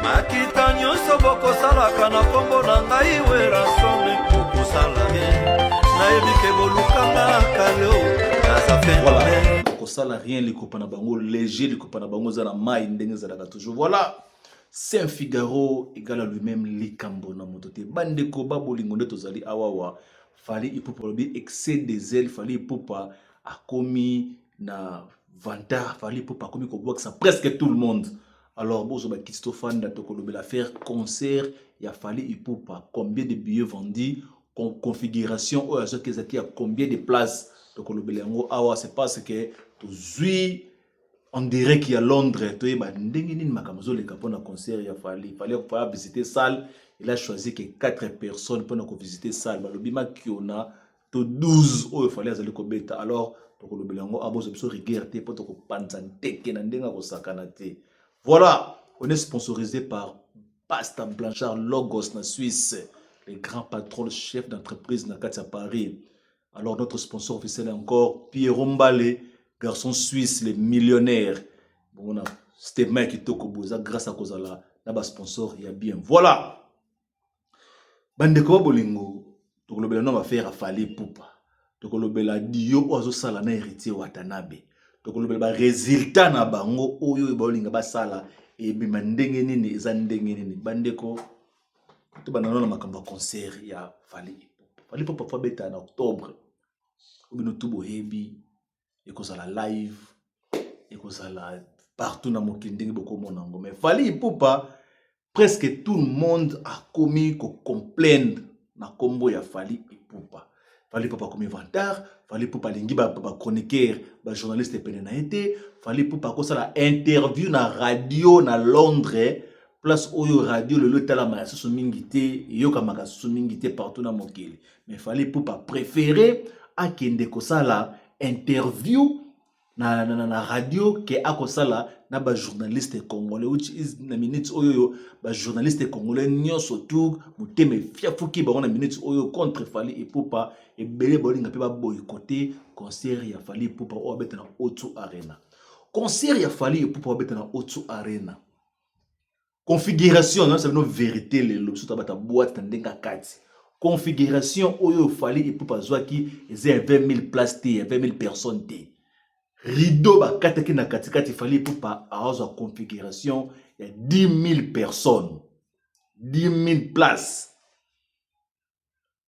makita nyonso bokosalaka na kombo na ngai wera some bokosala rien nayebi ke bolukanga kaleo naza phénomène bokosala rien likopa na bango léger likopa na bango za na mai ndenge ezalaka toujours. Voilà, Saint Figaro égale à lui-même likambo na moto te bandeko babolingo nde tozali awawa fali ipupa lobi excès des ailes fali ipupa akomi na vantard fali ipupa akomi kobwakisa presque tout le monde. Alors, bon, je vais quitter Stofan l'affaire concert. Il a fallu Ipupa. Combien de billets vendus? Configuration. Oh, il y a combien de places? Donc, c'est parce que on dirait qu'il y a Londres. Il fallait visiter salle. Il a choisi que 4 personnes pour visiter salle. Il a 12. Il fallait aller au bêta. Alors, voilà, on est sponsorisé par Pasta Blanchard Logos na Suisse, les grands patrons, chefs d'entreprise na Katia Paris. Alors notre sponsor officiel est encore Pierre Mbale, garçon suisse, les millionnaires. Bon, on a c'était mec qui toko boza grâce à Kozala, là-bas sponsor, il y a bien. Voilà. Bandeko bolingo, donc le nom va faire Fali Poupa. Donc le bela dio ozo sala na héritier Watanabe. Donc le résultat na bango oyo bolinga basala et bima ndenge nini eza ndenge nini bandeko to banana na makamba concert ya Fali Poupa fa beta na octobre obino tubo hebi ekozala live ekozala partout na mokili ndenge boko monango mais Fali Poupa presque tout le monde a commis ko complaindre na kombo ya Fali Poupa. Fallait pas comme inventaire, fallait pas lingi ba chroniqueur, ba journaliste pene na été, fallait pas ko la interview na radio na Londres, place oyo radio le tala ma so mingité, yo kamaka so mingité partout na mokili. Mais fallait pas préférer a kende ko la interview na radio ke akosala na ba journaliste congolais which is na minutes oyo ba journaliste congolais nyonso tout muteme fiafuki ba na minutes oyo contre Fali Poupa et belé bolinga pe ba boycotter concert ya Fali Poupa o abeta na Otsu Arena. Concert ya Fali Poupa abeta na Otsu Arena. Configuration, ça veut dire vérité les lo so tabata boîte ndenga kati. Configuration oyo Fali Poupa zwaki eza 20 000 places té 20 000 personnes té. Rideau ba kataki na katikati Fali Poupa a une configuration il y a 10 000 personnes 10 000 places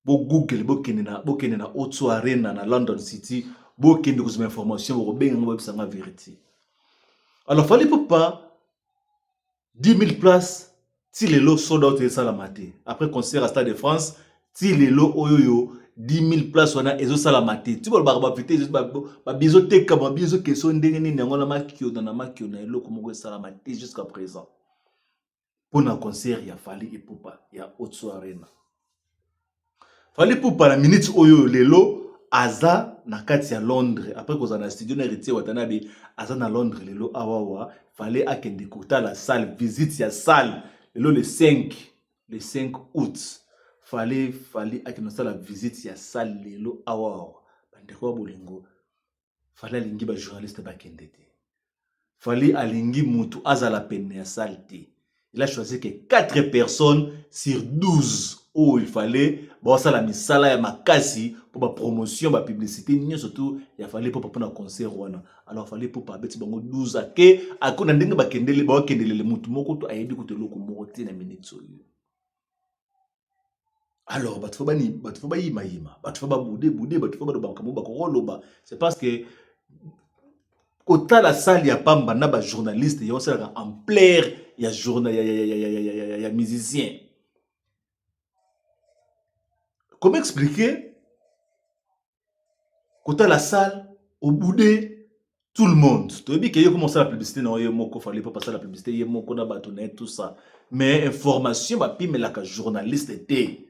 bo Google bo kene na Otsu Arena na London City bo kende ko information bo benga ngo bisanga vérité. Alors Fali Poupa 10 000 places si les lots sold out et salamate après concert à Stade de France si les lots oyoyo 10 000 places on a ezo salamate tu vois ba fité ba bizo teka ba bizo question ndenge nini ngona makio na makio na eloko moko salamate jusqu'à présent pour un concert ya Fali Poupa ya Otsu Arena. Fali Poupa la minute oyo lelo aza na kati ya Londres après qu'on a na studio na héritier Watanabe aza na Londres lelo awawa fallait akende kota la salle visite ya salle lelo le 5 août fallait akende la visite ya salle lelo awawa bandeko bolingo fallait alingi ba journaliste bakende te fallait alingi mutu aza la peine ya salle te. Il a choisi que 4 personnes sur 12 où il fallait ça la misala ya makasi pour la promotion la publicité ni surtout il fallait pour un concert wana alors fallait pour pas beti bango 12 ake akona ndenge bakendele ba kendele mutu moko to ayebi ko te loko moko te na minute so alors batu ba yima batu ba bude batu ba ba kambo ba ko c'est parce que kota la salle ya pamba na ba journaliste yo ça en plaire ya journal ya musicien. Comment expliquer quand la salle au bout de tout le monde tu veux dire que commence la publicité non il moko fallait pas passer la publicité il moko na batonet tout ça mais information ba pime la journaliste était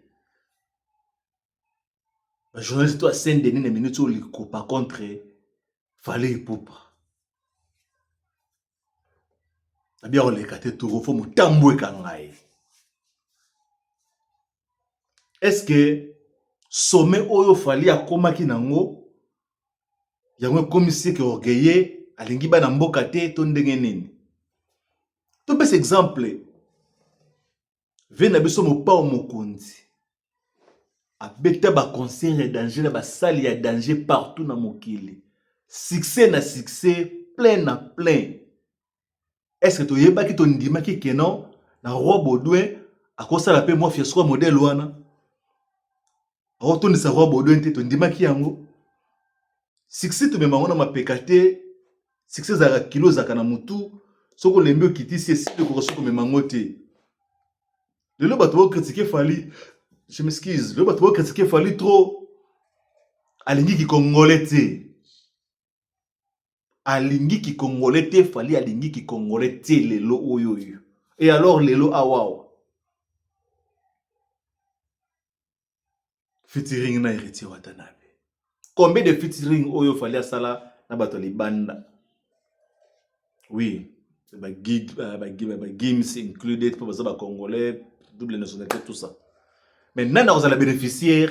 ba journaliste toi Saint-Denis na minute au liko par contre Fali Poupa bien on les kate tout faut mutambwe kangai. Est-ce que sommet oyo Fali akomaki nango yango commissaire qui orgueillé alingi ba na mboka te to ndenge nini to bes exemple ve na biso mopao mokonzi abeta ba concert ya danger na ba salle ya danger partout na mokili. Succès na succès, plein na plein. Est-ce que toyebaki tondimaki ke non na Roi Baudouin akosala pe moi fiasco modèle wana? Rotondisa Roi Baudouin te tondimaki yango. Succès to memango na mapeka te. Succès za kilo za kana mutu soko lembe okiti si esi ko soko memango te. Lelo bato ba critiquer Fally. Je m'excuse. Lelo bato ba critiquer Fally trop. Alingi ki congolais te. Alingi ki congolais te, Fally alingi ki congolais te lelo oyo yo. Et alors lelo awawa. Featuring na Héritier Watanabe. Combien de featuring oyo Fally asala na bato libanda? Oui, games included pour les Congolais, double nationalité, tout ça. Maintenant, nous avons la bénéficiaire.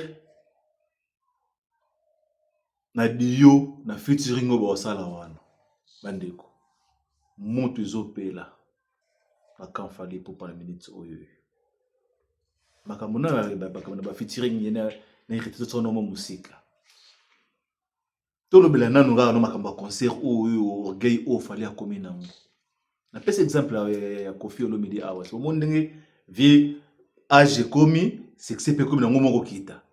Na dio, na featuring au Bossala wana. Bandeko. Monte zopela. Na quand Fally pour pas la minute oyo. Makamuna ba featuring yena na Héritier de son nom musique. Tout le belana nous avons un concert où orgueil au Fally a commis nango. Na pese exemple ya Koffi Olomide awa. So monde nge vie age commis succès pe commis nango moko kita.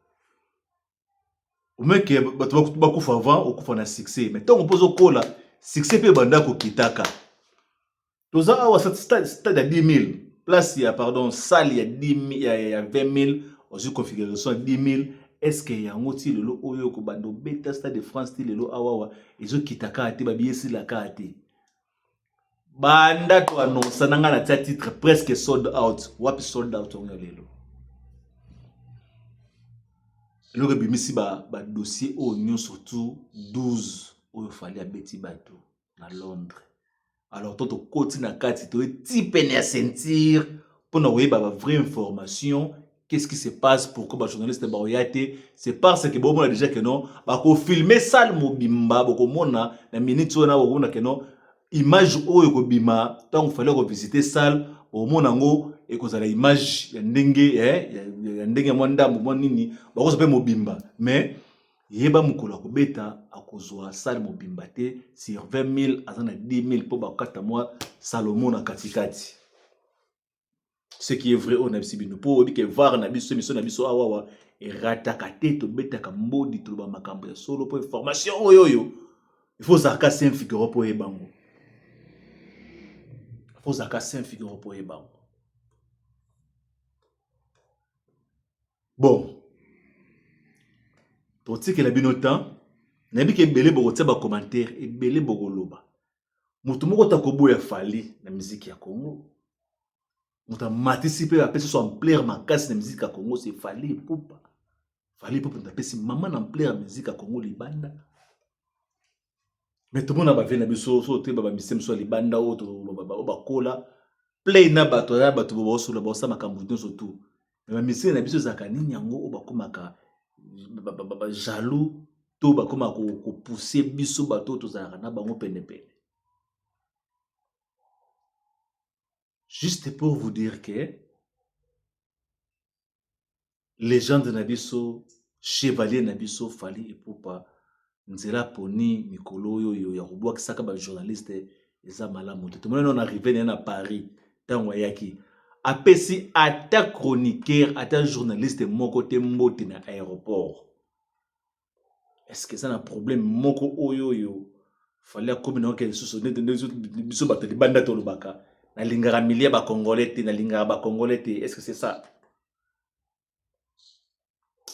Ou même que bato bakufa avant okufa na succès. Mais tant on pose au kola succès pe banda ko kitaka. Toza awa stade à 10 000. Place ya pardon salle ya 10 000 ya 20 000 aux configuration 10 000. Est-ce que yango ti lelo oyo ko bando beta stade de France ti lelo awawa ezo kitaka ate babiesi la kate banda to annonce nanga na titre presque sold out wapi sold out on lelo lelo ke bimisi ba dossier o nyon surtout 12 oyo Fally abeti bato na Londres. Alors toto koti na kati to ti pene ya sentir pour na weba ba vraie information. Qu'est-ce qui se passe pour que les journalistes baoyate? C'est parce que bon, on a déjà que non, bah qu'on filmer ça le mobimba, bah qu'on mona la minute où on a que non image où il y bima, tant qu'il fallait revisiter salle, au monango et qu'on a l'image y'andenge, y'andenge mwanda mwanini, bah qu'on s'appelle mobimba. Mais yeba mukola ko beta à cause de salle mobimba te sur 20 000 à 10 000 pour bah 4 mois Salomon na katikati. Ce qui est vrai, on a dit pour dire que voir na biso mission na biso awawa et rataka to beta kambodi to ba makambo ya solo pour information oyoyo. Il faut zaka 5 figure pour ebango. Il faut zaka 5 figure pour ebango. Bon. Pour dire que la binotan, na bi ke belé boko tia ba commentaire et belé boko loba. Mutu moko takobo ya Fally na musique ya Congo. Mouta matisipe a pesi so amplaire makasi na musique à Congo c'est Fally Ipupa. Fally Ipupa na pesi maman amplaire musique à Congo libanda. Mais tout le monde a bavé na biso so te ba misem so libanda o to ba kola play na bato ya bato bo so la ba sa makambu so tout. Mais misem na biso zakani nyango o ba komaka ba jaloux to ba komaka ko pousser biso bato to za na bango pene pene. Juste pour vous dire que légende Nabiso, chevalier Nabiso, Fally Ipupa, nzela poni mikolo yo ya robwa kisaka ba journaliste eza malamu. Tout le monde on arrivé na Paris, tango yaki. Apesi ata chroniqueur, ata journaliste moko te mbote na aéroport. Est-ce que ça a un problème moko oyo? Fallait comme non que sous biso bato de banda to lobaka. Na lingara milia ba congolais te na lingara ba congolais te. Est-ce que c'est ça?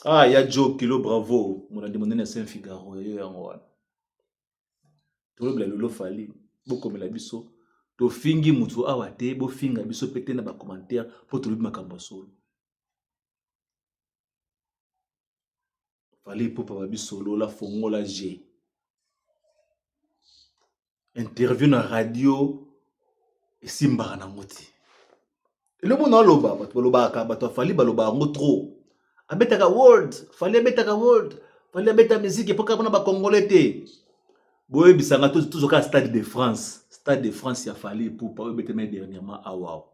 Ah, ya Joe Kilo bravo. Mon a demandé na Saint Figaro yo yango wana. To le lolo Fally. Boko mela biso. To fingi mutu awa te bo finga biso pete na ba commentaire pour to lobi makambo solo. Fally Ipupa ba biso lola fongola G. Interview na radio et Simba na moti. Et le monde aloba, bato Fally baloba ngo trop. Abetaka world, Fally abetaka world, Fally abeta musique pour ka ba congolais te. Boye bisanga tout au stade de France. Stade de France ya Fally Ipupa obeteme dernièrement awa.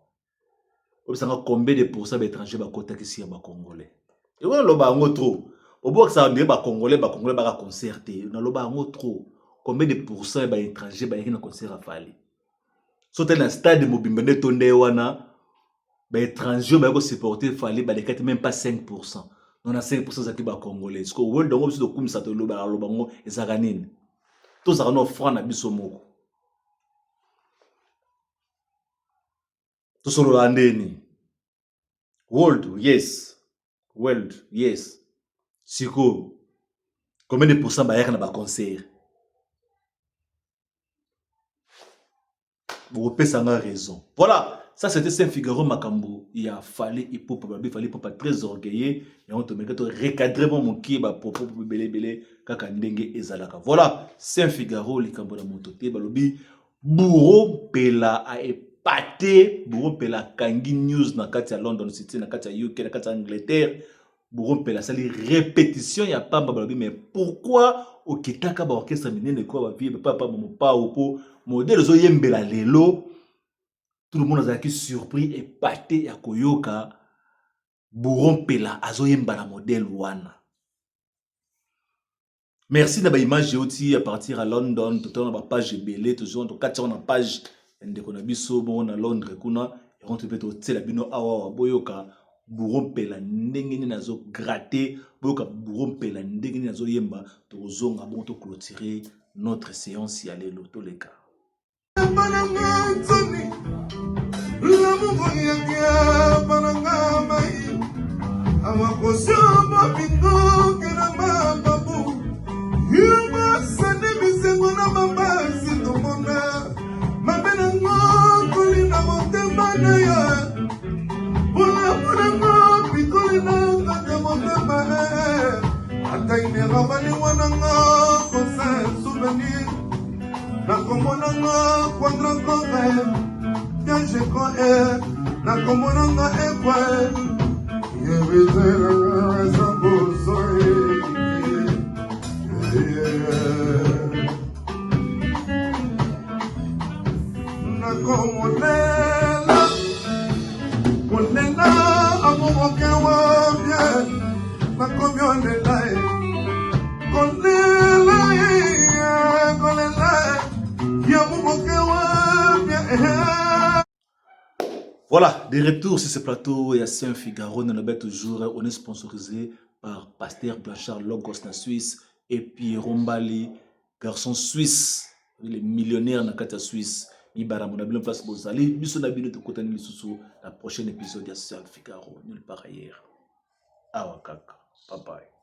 obisanga combien de pourcents d'étrangers bakotaki si ya Congolais. Et voilà loba ngo trop. Obo ça ndé Congolais baka concerté. Na loba ngo trop. Combien de pourcents d'étrangers ba yaki na concert à Fali. Sote na stade Mobimba nde tonde wana étrangers ba ko supporter Fali ba lekati même pas 5%. Non na 5% zaki ba Congolais. Parce que world ngo biso kumisa to loba ngo ezaka nini. To zaka no franc na biso moko. To solo andeni. World, yes. World, yes. Siko. Combien de pourcents bayaka na ba concert? Vous avez raison. Voilà. Ça, c'était Saint-Figaro Makambo. Il a fallu, il fallait pas très orgueilleux. Et on te met recadrer mon qui va pour belé kakandenge ezalaka. Voilà. Saint-Figaro, les Kambo la mototé, balobi, bourreau pela a épaté, bourreau pela kangi news na katia London City, na katia UK, na katia Angleterre. Bourreau pela, ça les répétitions, il y a pas balobi, mais pourquoi au Kitaka ba orchestre minene quoi ba vie, papa, mon pa ou po, modèle zo yembela lelo. Tout le monde a été surpris et épaté à Koyoka. Bourron Pela, azoyemba la modèle wana. Merci d'avoir image aussi à partir à London. Tout le monde a page belé, toujours en tout cas on a page de Konabiso bon à Londres kuna et on te fait au la bino awa boyoka Bourron Pela ndengeni nazo gratter boyoka Bourron Pela ndengeni nazo yemba to zonga bon to clôturer notre séance y aller l'auto les cas. L'amour y'a pananga amakoshamba pingo kena mababu yuma sande bisengo na mabasi tomona mabena ngoli na motema na ya pula ngo pikoli na motema akaine rabani wananga kosa souvenir na komona ngo kwandra kore je crois na komonanga ekwa yebezela zamboso na komonela konena amoke wa bien na komionela konela ya amoke wa bien. Voilà, de retour sur ce plateau, il y a Saint-Figaro, on est toujours, on est sponsorisé par Pasteur Blanchard Logos na Suisse et puis Rombali, garçon suisse, les millionnaires na kata Suisse, Ibara, mon habile place Bozali, Bissou Nabile de Kotani Lissousou, la prochaine épisode de Saint-Figaro, nulle part ailleurs. Awakaka, bye bye.